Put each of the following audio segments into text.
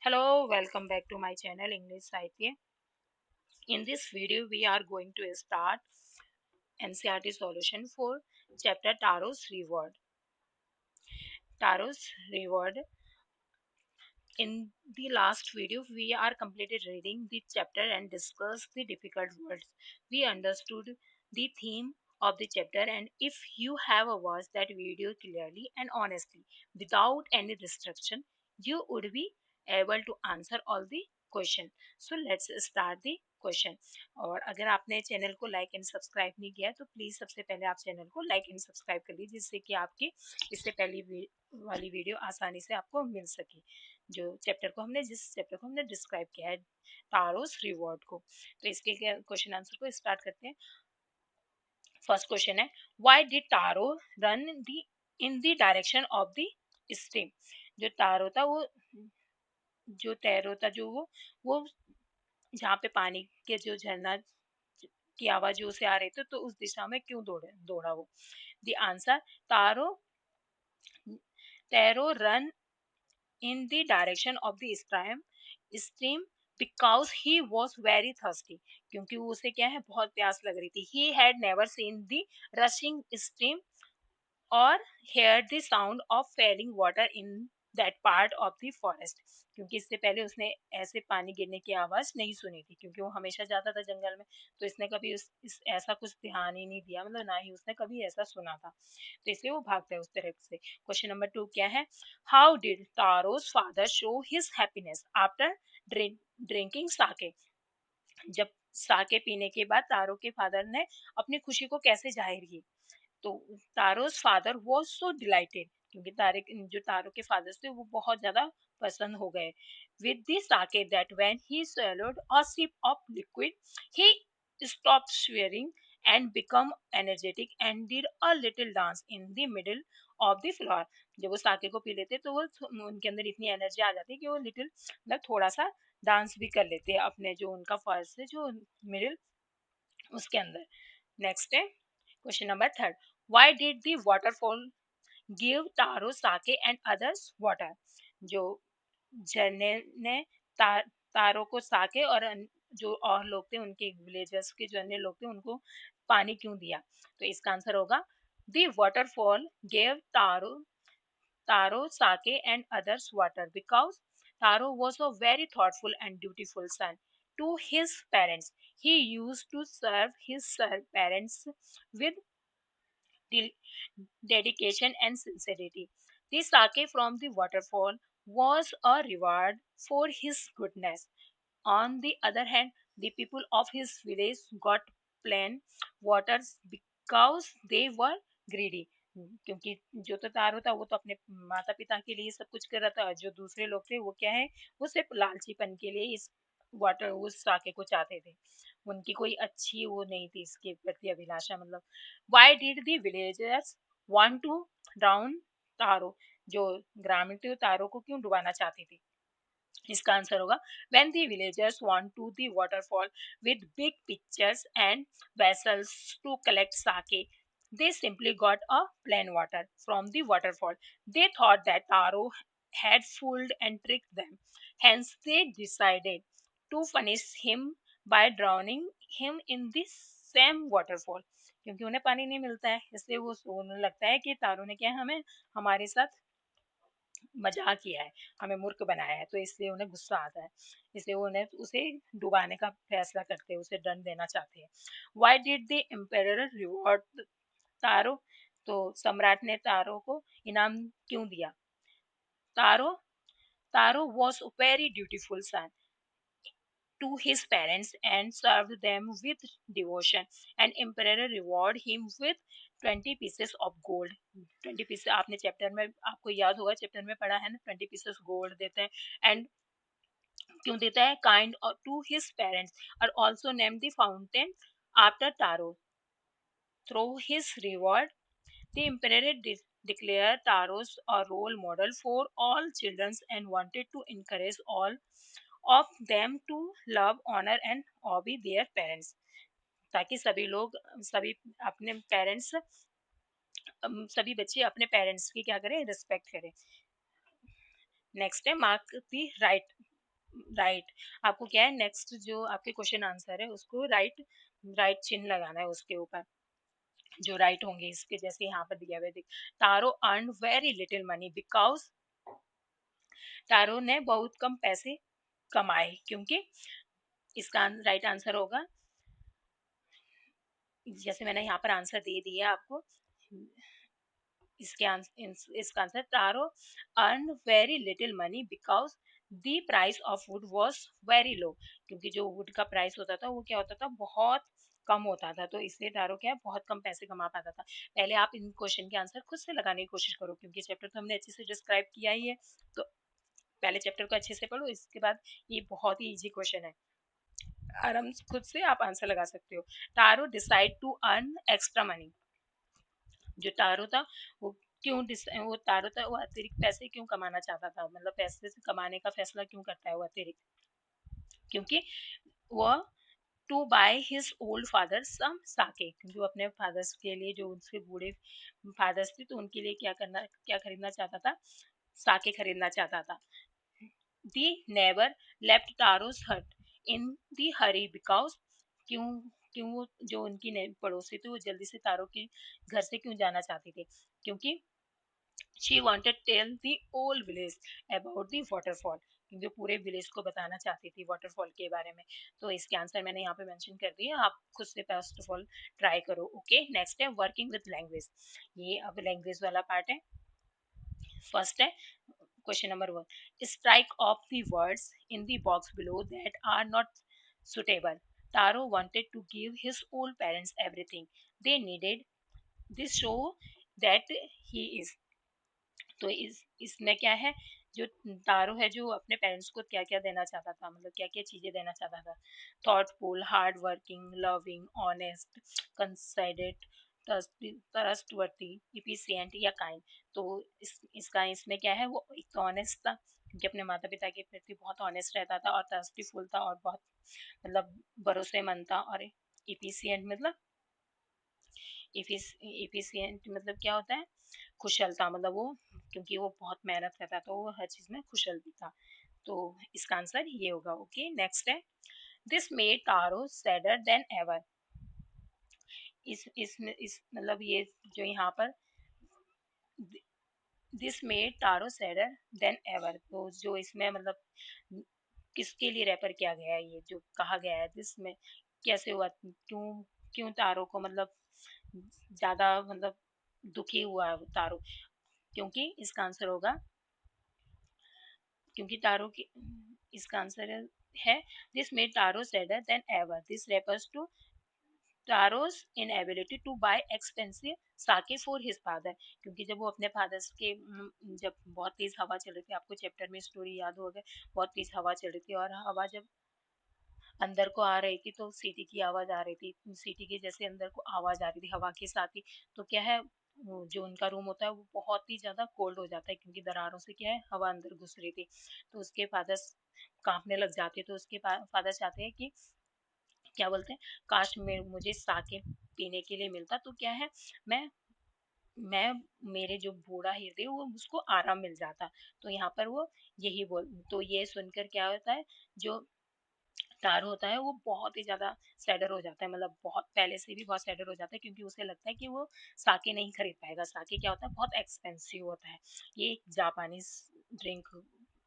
Hello, welcome back to my channel English Saitya. In this video, we are going to start NCRT solution for chapter Tarot's Reward. Tarot's Reward. In the last video, we are completed reading the chapter and discussed the difficult words. We understood the theme of the chapter, and if you have watched that video clearly and honestly, without any restriction, you would be able to answer all the question. So let's start the question. और अगर आपने channel को like and subscribe नहीं किया तो please सबसे पहले आप चैनल को लाइक एंड सब्सक्राइब कर लीजिए जिससे कि आपकी इससे पहली वाली वीडियो आसानी से आपको मिल सके जो चैप्टर को हमने जिस चैप्टर को हमने डिस्क्राइब किया है टारोस रिवॉर्ड को। तो इसके क्वेश्चन आंसर को स्टार्ट करते हैं। फर्स्ट क्वेश्चन है why did Taro run the in the direction of the stream. जो टारो था वो जो टैरो था जो वो जहाँ पे पानी के जो झरना की आवाज जो उसे आ रही थी तो उस दिशा में क्यों दौड़ा वो। The answer Taro Taro run in the direction of the stream because he was very thirsty। क्योंकि वो उसे क्या है बहुत प्यास लग रही थी। He had never seen the rushing stream or heard the sound of falling water in that part of the forest। क्योंकि इससे पहले उसने ऐसे पानी गिरने की आवाज नहीं सुनी थी क्योंकि वो हमेशा जाता था जंगल में। तो इसने कभी इस ऐसा कुछ ध्यान ही नहीं दिया मतलब ना ही उसने कभी ऐसा सुना था तो इसलिए वो भागता है उस तरफ से। क्वेश्चन नंबर 2 क्या है how did Taro's father show his happiness after drinking sake. जब साके पीने के बाद तारो के फादर ने अपनी खुशी को कैसे जाहिर की। तो तारो's फादर वाज सो डिलाइटेड क्योंकि तारे जो तारो के फादर थे वो बहुत ज्यादा पसंद हो गए with the sake that when he swallowed a sip of liquid he stopped swearing and become energetic and did a little dance in the middle of the floor। जब वो साके को पी लेते तो वो उनके अंदर इतनी एनर्जी आ जाती है कि वो लिटिल मतलब थोड़ा सा डांस भी कर लेते हैं अपने जो उनका फर्स्ट है जो मिडिल उसके अंदर। नेक्स्ट है question number 3 why did the waterfall give Taro sake and others water. जो झरने ने तारो को साके और जो और लोग थे उनके विलेजर्स के जो अन्य लोग थे उनको पानी क्यों दिया। तो इसका आंसर होगा the waterfall gave Taro, Sake, and others water because Taro was a very thoughtful and dutiful son to his parents. He used to serve his parents with de- dedication and sincerity. The sake from the waterfall was a reward for his goodness. On the other hand, the people of his village got plain waters because they were greedy। क्योंकि जो तो तारो था वो तो अपने माता पिता के लिए सब कुछ कर रहा था और जो दूसरे लोग थे वो क्या है वो सिर्फ लालचीपन के लिए इस वाटर उस साके को चाहते थे। उनकी कोई अच्छी वो नहीं थी इसके प्रति अभिलाषा मतलब। Why did the villagers want to drown Taro. जो ग्रामीण थे वो तारो को क्यों डुबाना चाहते थे। इसका आंसर होगा when the villagers want to the waterfall with big pitchers and vessels to collect sake they simply got a plain water from the waterfall। They thought that Taro had fooled and tricked them, hence they decided to punish him by drowning him in the same waterfall। क्योंकि उन्हें पानी नहीं मिलता है इसलिए वो उन्हें लगता है कि तारो ने क्या हमें हमारे साथ मजाक किया है हमें मूर्ख बनाया है तो इसलिए उन्हें गुस्सा आता है इसलिए वो उन्हें उसे डुबाने का फैसला करते हैं उसे दंड देना चाहते हैं। Why did the emperor reward Taro. तो सम्राट ने तारो को इनाम क्यों दिया। Taro Taro was very dutiful son to his parents and served them with devotion and emperor reward him with 20 pieces of gold। 20 pieces आपने चैप्टर में आपको याद होगा चैप्टर में पढ़ा है ना 20 पीसेस गोल्ड देते हैं एंड क्यों देता है काइंड टू हिज पेरेंट्स और also name the fountain after Taro through his reward. The emperor declared Taros a role model for all children and wanted to encourage all of them to love, honor and obey their parents। ताकि सभी लोग सभी अपने parents सभी बच्चे अपने parents की क्या करें रिस्पेक्ट करें। नेक्स्ट है मार्क द राइट राइट। आपको क्या है, नेक्स्ट जो आपके क्वेश्चन आंसर है उसको राइट, राइट चिन्ह लगाना है उसके ऊपर, जो राइट होंगे इसके, जैसे यहाँ पर दिया हुआ है देख, Taro earn very little money because, Taro ने बहुत कम पैसे कमाए क्योंकि, इसका राइट आंसर होगा, जैसे मैंने यहाँ पर आंसर दे दिया आपको, इसका answer, taro earn very little money because the price of would was very low, क्योंकि जो वुड का प्राइस होता था वो क्या होता था, बहुत कम होता था, तो इसलिए तारो क्या है, बहुत कम पैसे कमा पाता था। पहले आप इन क्वेश्चन के आंसर खुद से लगाने की कोशिश करो, क्योंकि चैप्टर तो हमने अच्छे से डिस्क्राइब किया ही है, तो पहले चैप्टर को अच्छे से पढ़ो, इसके बाद ये बहुत ही इजी क्वेश्चन है, आराम से खुद से आप आंसर लगा सकते हो। Taro decide to earn extra money, जो तारो था वो क्यों वो तारो था वो अतिरिक्त पैसे क्यों कमाना चाहता था, मतलब पैसे से कमाने का फैसला क्यों करता है वो अतिरिक्त, क्योंकि वो to buy his old father some sake, क्योंकि वो अपने फादर्स के लिए, जो उनके बूढ़े फादर्स थे, तो उनके लिए क्या खरीदना चाहता था, साके खरीदना चाहता था। दी नेवर लेफ्ट तारोस हट इन दी हरी बिकॉज, क्यों, क्यों वो जो उनकी पड़ोसी थी वो जल्दी से तारों के घर से क्यों जाना चाहती थी, क्योंकि she wanted tell the whole village about the waterfall, क्योंकि पूरे विलेज को बताना चाहती थी वाटरफॉल के बारे में। तो इसके आंसर मैंने यहाँ पे मेंशन कर दिया, आप खुद से फर्स्ट ऑफ ऑल ट्राई करो। ओके, नेक्स्ट है वर्किंग विद लैंग्वेज, ये अब लैंग्वेज वाला पार्ट है। फर्स्ट है question number 1, strike off the words in the box below that are not suitable. Taro wanted to give his old parents everything they needed. This show that he is, तो इसमें क्या है, जो तारो है जो अपने पेरेंट्स को क्या क्या देना चाहता था, मतलब क्या क्या चीजें देना चाहता था, thoughtful, hard working, loving, honest, considerate, trustworthy, efficient या काइंड। तो इसका इसमें क्या है, वो एक तो ऑनेस्ट था, क्योंकि अपने माता पिता के प्रति बहुत ऑनेस्ट रहता था, और ट्रस्टीफुल था, और बहुत मतलब भरोसेमंद था, और इफिशिएंट मतलब, इफिशिएंट मतलब क्या होता है, कुशल था, मतलब वो, क्योंकि वो बहुत मेहनत करता तो वो हर चीज में कुशल भी था। तो इसका आंसर ये होगा। ओके, नेक्स्ट है, this made Taro sadder than ever, इस मतलब ये जो यहाँ पर, this made Taro sadder than ever, तो जो इसमें मतलब किसके लिए रेफर किया गया है, ये जो कहा गया है दिस में, कैसे हुआ, क्यों, क्यों तारो को मतलब ज्यादा मतलब दुखी हुआ है तारो, क्योंकि इसका आंसर होगा, क्योंकि तारो की, इसका आंसर है this made Taro sadder than ever, this refers to Taro's inability to buy expensive sake for his father, क्योंकि जब वो अपने फादर्स के जब बहुत तेज हवा चल रही थी, आपको चैप्टर में स्टोरी याद होगा, बहुत तेज हवा चल रही थी, और हवा जब अंदर को आ रही थी तो सीटी की आवाज आ रही थी, सीटी की जैसे अंदर को आवाज आ रही थी हवा के साथ ही, तो क्या है, जो उनका रूम होता है वो बहुत ही ज्यादा कोल्ड हो जाता है, क्योंकि दरारों से क्या है, हवा अंदर घुस रही थी, तो उसके फादर कांपने लग जाते, तो उसके फादर चाहते हैं कि, क्या बोलते हैं, काश में मुझे साके पीने के लिए मिलता, तो क्या है, मैं मैं मेरे जो बूढ़ा हृदय वो उसको आराम मिल जाता, तो यहाँ पर वो यही बोल, तो ये सुनकर क्या होता है, जो तारो होता है वो बहुत ही ज्यादा सैडर हो जाता है, मतलब बहुत पहले से भी बहुत सैडर हो जाता है, क्योंकि उसे लगता है कि वो साके नहीं खरीद पाएगा, साके क्या होता है, बहुत एक्सपेंसिव होता है, ये एक जापानीज ड्रिंक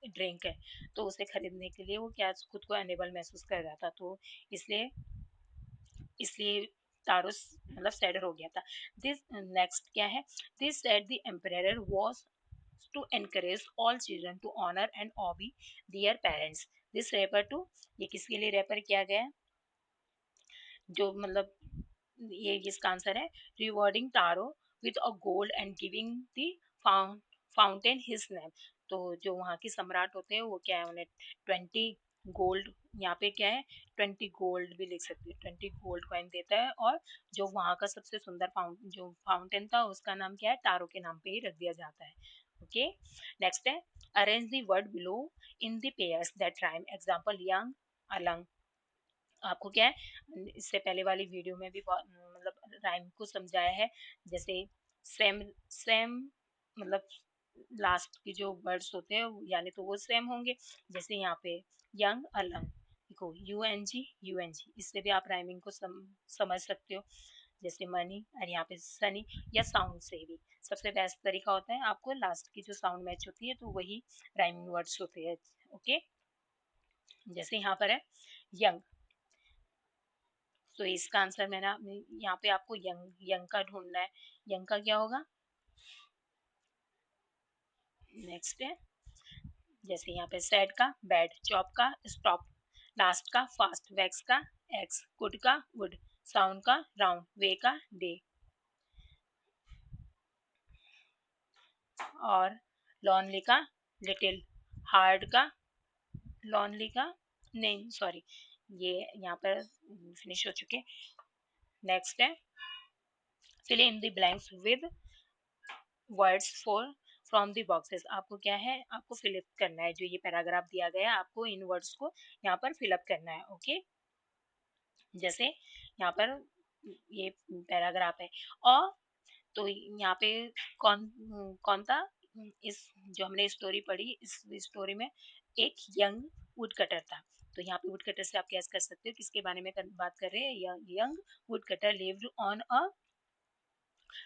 ड्रिंक है, तो उसे खरीदने के लिए वो क्या खुद को अनेबल महसूस कर रहा था, तो इसलिए इसलिए तारो मतलब सैडर हो गया था। दिस नेक्स्ट क्या है, this said the emperor was to encourage all children to honour and obey their parents, this refer to, ये किसके लिए रेफर किया गया है, जो मतलब ये इसका आंसर है, rewarding taro with a gold and giving the fountain his name, तो जो वहाँ के सम्राट होते हैं वो क्या है, उन्हें 20 गोल्ड, यहाँ पे क्या है, 20 गोल्ड भी लिख सकते हैं, 20 गोल्ड कॉइन देता है, और जो वहाँ का सबसे सुंदर जो फाउंटेन था उसका नाम क्या है, तारो के नाम पे ही रख दिया जाता है। ओके, नेक्स्ट है, arrange the word below in the pairs that rhyme, example young, Alang, आपको क्या है, इससे पहले वाली वीडियो में भी मतलब राइम को समझाया है, जैसे सेम सेम मतलब लास्ट के जो वर्ड्स होते हैं यानी तो वो सेम होंगे। जैसे यहाँ पे यंग अलंग, देखो UNG इससे भी आप राइमिंग को समझ सकते हो। जैसे मनी और यहाँ पे सनी, या साउंड से भी सबसे बेस्ट तरीका होता है आपको लास्ट की जो साउंड मैच होती है तो वही राइमिंग वर्ड्स होते हैं। ओके, जैसे यहाँ पर है यंग, तो इसका आंसर मैंने यहाँ पे आपको यंग यंग का ढूंढना है। यंग का क्या होगा? नेक्स्ट है जैसे यहाँ पे सैड का बैड, चॉप का स्टॉप, लास्ट का फास्ट, वैक्स का एक्स, गुड का वुड, साउंड का राउंड, वे का डे, और लॉनली का लिटिल, हार्ड का लॉनली का नहीं सॉरी, ये यहाँ पर फिनिश हो चुके। नेक्स्ट है fill in the blanks with words for from the boxes. आपको क्या है, आपको फिलअप करना है जो ये पैराग्राफ दिया गया है, आपको इन वर्ड्स को यहाँ पर फिलअप करना है। ओके, जैसे यहाँ पर ये पैराग्राफ है, और तो यहाँ पे कौन कौन था, इस जो हमने स्टोरी पढ़ी इस स्टोरी में एक यंग वुड कटर था। तो यहाँ पे वुड कटर से आप कैस कर सकते हो किसके बारे में बात कर रहे हैं। Young would cutter lived on a,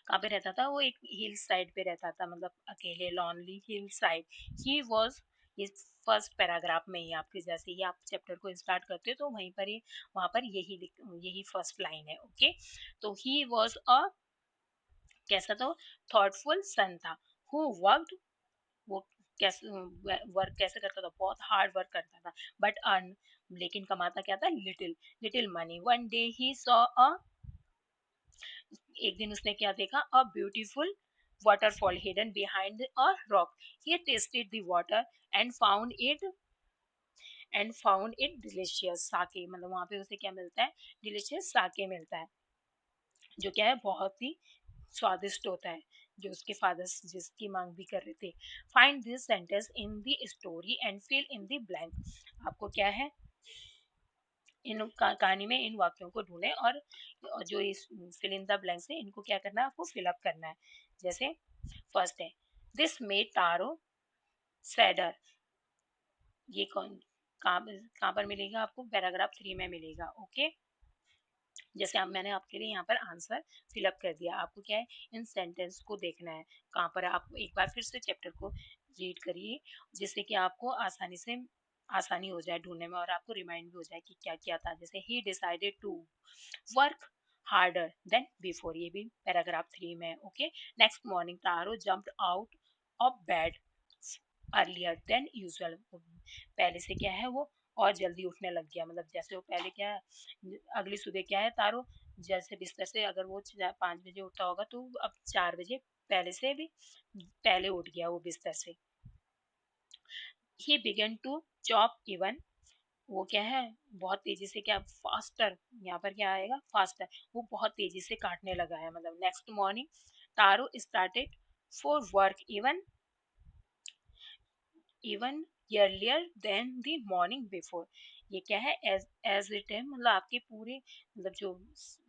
कहाँ पे रहता था वो, एक हिल साइड पे रहता था, मतलब अकेले lonely hill side. He was, इस फर्स्ट पैराग्राफ में ही आपके जैसे ही आप चैप्टर को स्टार्ट करते हो तो वहीं पर ही वहां पर यही फर्स्ट लाइन है। ओके, तो ही वॉज अ कैसा था, थॉटफुल सन था, हु वर्कड, वो कैसे वर्क कैसे करता था, बहुत हार्ड वर्क करता था, बट अर्न, लेकिन कमाता क्या था, little little money. One day he saw a, एक दिन उसने क्या देखा, a beautiful waterfall hidden behind a rock. He tasted the water and found it delicious. साके, मतलब वहां पे उसे क्या मिलता है, डिलीशियस साके मिलता है, जो क्या है बहुत ही स्वादिष्ट होता है, जो उसके फादर जिसकी मांग भी कर रहे थे। Find this sentence in the story and fill in the blank. आपको क्या है, इन कहानी में इन वाक्यों को ढूंढे और जो इस फिल इन द ब्लैंक्स है इनको क्या करना है, आपको फिलअप करना है। जैसे फर्स्ट है दिस मेड तारो सैडर, ये कौन, कहाँ पर मिलेगा आपको, पैराग्राफ 3 में मिलेगा। ओके, जैसे अब मैंने आपके लिए यहाँ पर आंसर फिलअप कर दिया, आपको क्या है इन सेंटेंस को देखना है कहाँ पर। आप एक बार फिर से चैप्टर को रीड करिए जिससे कि आपको आसानी हो जाए ढूंढने में, और आपको रिमाइंड भी हो जाए कि क्या क्या था। जैसे ही decided to work harder than before, ये भी पैराग्राफ 3 में। Okay, next morning Taro jumped out of bed earlier than usual, पहले से क्या है वो और जल्दी उठने लग गया, मतलब जैसे वो पहले क्या है अगली सुबह क्या है तारो, जैसे बिस्तर से अगर वो 5 बजे उठता होगा तो अब 4 बजे पहले से भी पहले उठ गया वो बिस्तर से। He began to chop even, वो क्या है बहुत तेजी से, क्या फास्टर, यहाँ पर क्या आएगा फास्टर, वो बहुत तेजी से काटने लगा है। मतलब next morning Taro started for work even even earlier than the morning before, ये क्या है एज इट है, मतलब आपके पूरे मतलब जो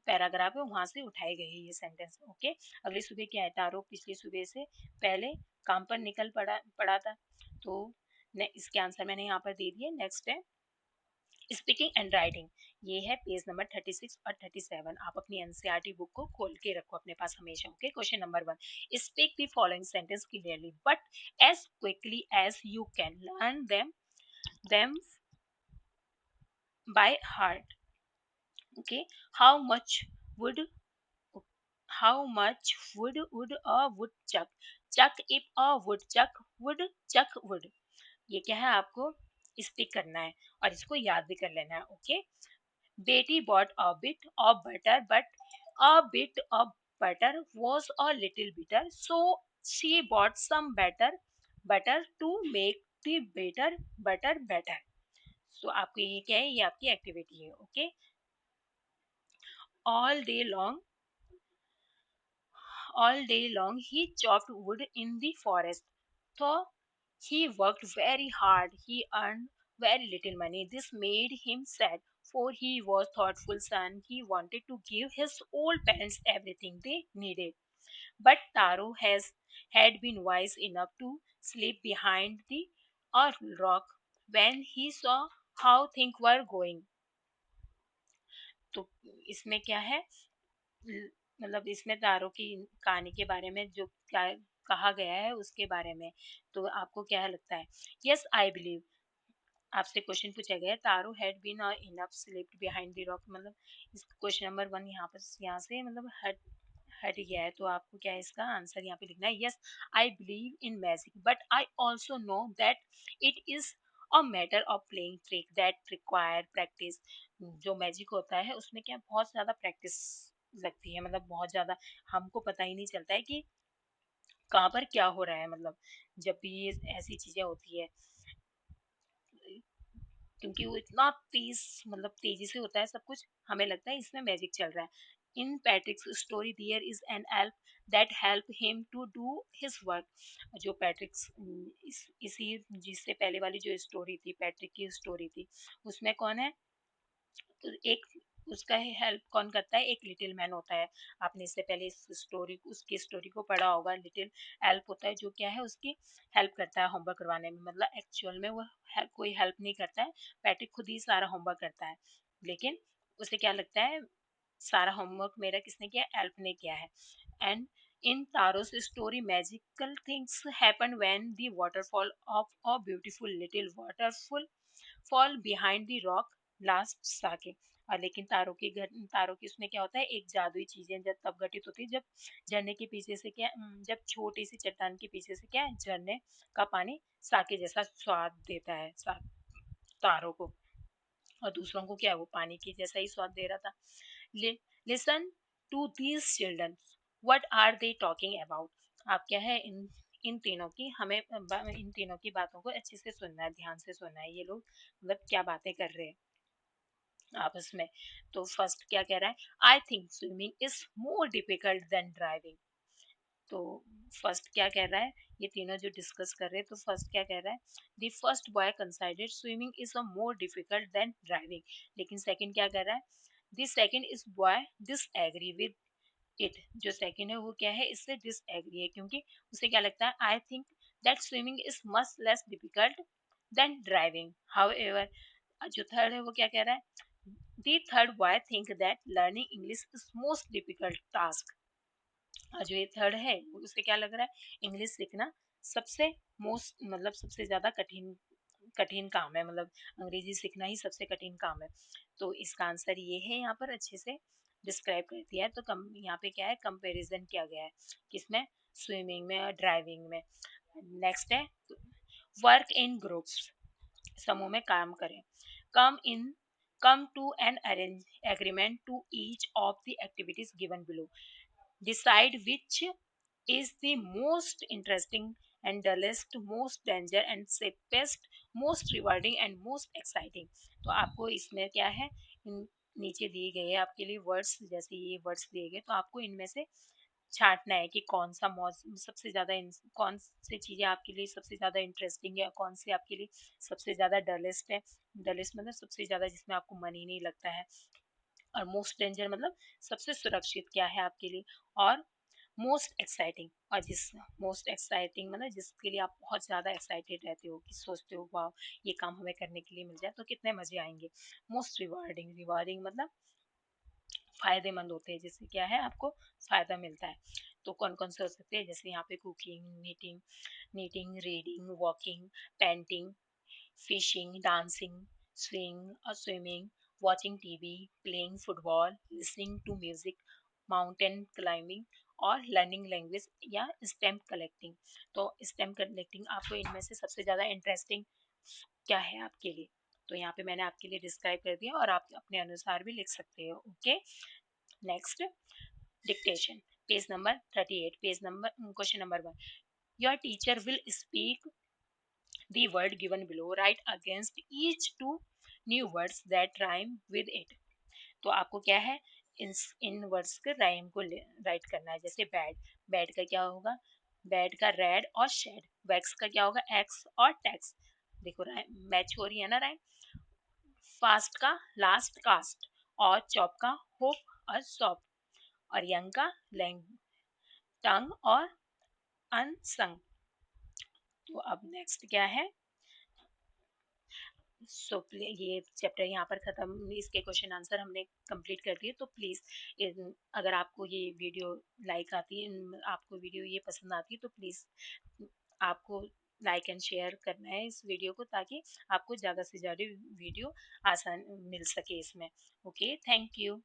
पैराग्राफ है वहां से उठाए गए हैं ये सेंटेंस। ओके, अगली सुबह क्या है, तारो पिछली सुबह से पहले काम पर निकल पड़ा पड़ा था, तो इसके आंसर मैंने यहाँ पर दे दिए। नेक्स्ट है स्पीकिंग एंड राइटिंग, ये है पेज नंबर 36 और 37। आप अपनी एनसीईआरटी बुक को खोल के रखो अपने पास हमेशा। Okay, question number 1, speak the following sentence clearly but as quickly as you can, learn them by heart. Okay, how much would how much would a woodchuck chuck if a woodchuck would chuck wood, ये क्या है आपको speak करना है और इसको याद भी कर लेना है। ओके, बेटी bought a bit of butter but a bit of butter was a little bitter, so she bought some butter to make the butter better. So आपको ये क्या है, ये आपकी एक्टिविटी है। Okay, all day long all day long he chopped wood in the forest, though he worked very hard he earned very little money. This made him sad, for he was thoughtful son, he wanted to give his old parents everything they needed, But Taro has had been wise enough to slip behind the a rock when he saw how things were going. तो इसमें क्या है, मतलब इसमें तारों की कहानी के बारे में जो क्या कहा गया है उसके बारे में, तो आपको क्या लगता है? यस आई बिलीव, आपसे क्वेश्चन पूछा गया है, Taro had been enough slipped behind the rock, मतलब इस क्वेश्चन नंबर 1 यहाँ से मतलब हट हट गया है, तो आपको क्या है इसका आंसर यहाँ पे लिखना है। Yes I believe in magic but I also know that it is a matter of playing trick that require practice. जो मैजिक होता है उसमें क्या बहुत ज्यादा प्रैक्टिस लगती है, मतलब बहुत ज्यादा हमको पता ही नहीं चलता है कि कहाँ पर क्या हो रहा है, मतलब जब भी ये ऐसी चीजें होती है, क्योंकि वो इतना तेज मतलब तेजी से होता है सब कुछ, हमें लगता है इसमें मैजिक चल रहा है। In Patrick's story there is an elf that help him to do his work. जो पैट्रिक्स इसी जिससे पहले वाली जो स्टोरी थी, पैट्रिक की स्टोरी थी, उसमें कौन है, तो एक उसका हेल्प कौन करता है, एक लिटिल मैन होता है। आपने इससे पहले इस स्टोरी उसकी स्टोरी को पढ़ा होगा। लिटिल हेल्प होता है जो क्या है उसकी हेल्प करता है होमवर्क करवाने में, मतलब एक्चुअल में वो कोई हेल्प नहीं करता है, पैट्रिक खुद ही सारा होमवर्क करता है, लेकिन उसे क्या लगता है सारा होमवर्क मेरा किसने किया, हेल्प ने किया है। And in Taro's story, magical things happen when the waterfall of a beautiful little waterfall fall behind the rock last sake. और लेकिन तारों की उसमें क्या होता है, एक जादुई चीजें जब तब घटित होती है जब झरने के पीछे से क्या जब छोटी सी चट्टान के पीछे से क्या है झरने का पानी साके जैसा स्वाद देता है तारों को, और दूसरों को क्या वो पानी की जैसा ही स्वाद दे रहा था। Listen to these children, what are they talking about. आप क्या है इन तीनों की हमें इन तीनों की बातों को अच्छे से सुनना है, ध्यान से सुनना है, ये लोग मतलब क्या बातें कर रहे हैं आपस में। तो फर्स्ट क्या कह रहा है, I think swimming is more difficult than driving. तो फर्स्ट क्या कह रहा है, ये तीनों जो डिस्कस कर रहे हैं, तो फर्स्ट क्या कह रहा है, the first boy considered swimming is a more difficult than driving. लेकिन सेकंड क्या कर रहा है, the second is boy disagree with it. जो सेकंड है वो क्या है, इससे डिस एग्री है, क्योंकि उसे क्या लगता है, I think that swimming is much less difficult than driving however. जो थर्ड है वो क्या कह रहा है, the third boy think that learning English is most difficult task. और जो ये थर्ड है उसे क्या लग रहा है, इंग्लिश सीखना सबसे मोस्ट मतलब सबसे ज्यादा कठिन कठिन काम है, मतलब अंग्रेजी सीखना ही सबसे कठिन काम है। तो इसका आंसर ये है, यहाँ पर अच्छे से डिस्क्राइब कर दिया है। तो कम यहाँ पे क्या है, कंपैरिजन किया गया है किसमें, स्विमिंग में और ड्राइविंग में। नेक्स्ट है वर्क इन ग्रुप्स, समूह में काम करें। Come in come to an agreement to each of the activities given below, decide which is the most interesting and dullest, most danger and safest, most rewarding and most exciting। तो आपको इसमें क्या है, नीचे दिए गए हैं आपके लिए वर्ड्स, जैसे ये वर्ड्स दिए गए, तो आपको इनमें से छांटना है कि कौन सा मौसम सबसे ज्यादा कौन सी चीजें आपके लिए सबसे ज्यादा इंटरेस्टिंग है, कौन सी आपके लिए सबसे ज्यादा डलेस्ट है। डलेस्ट मतलब सबसे ज्यादा जिसमें आपको मन ही नहीं लगता है, और मोस्ट डेंजर मतलब सबसे सुरक्षित क्या है आपके लिए, और मोस्ट एक्साइटिंग, और जिस मोस्ट एक्साइटिंग मतलब जिसके लिए आप बहुत ज़्यादा एक्साइटेड रहते हो कि सोचते हो वाह ये काम हमें करने के लिए मिल जाए तो कितने मज़े आएंगे। मोस्ट रिवार्डिंग, रिवार्डिंग मतलब फायदेमंद होते हैं, जिससे क्या है आपको फायदा मिलता है। तो कौन कौन से हो सकते हैं, जैसे यहाँ पे cooking, knitting, reading, walking, painting, fishing, dancing, swimming, watching TV, playing football, listening to music, mountain climbing, और लर्निंग लैंग्वेज या स्टैम्प कलेक्टिंग। तो स्टैम्प कलेक्टिंग आपको इनमें से सबसे ज़्यादा इंटरेस्टिंग क्या है आपके लिए, तो यहाँ पे मैंने आपके लिए डिस्क्राइब कर दिया और आप अपने अनुसार भी लिख सकते हो। Okay, next dictation, page number 38, page number question number 1, your teacher will speak the word given below, write against each two new words that rhyme with it। तो आपको क्या है, इन वर्ड्स के राइम को राइट करना है। जैसे बैड, बैड का क्या होगा, बैड का रेड और शेड, वैक्स का क्या होगा, एक्स और टैक्स। देखो राइम मैच हो रही है ना राइम। फास्ट का लास्ट कास्ट, और चॉप का होप और सॉप, और यंग का लैंग, टंग और अनसंग। तो अब नेक्स्ट क्या है? सो ये चैप्टर यहाँ पर ख़त्म, इसके क्वेश्चन आंसर हमने कंप्लीट कर दिए। तो प्लीज़ अगर आपको ये वीडियो लाइक आती है, आपको वीडियो ये पसंद आती है, तो प्लीज़ आपको लाइक एंड शेयर करना है इस वीडियो को, ताकि आपको ज़्यादा से ज़्यादा वीडियो आसान मिल सके इसमें। Okay, thank you.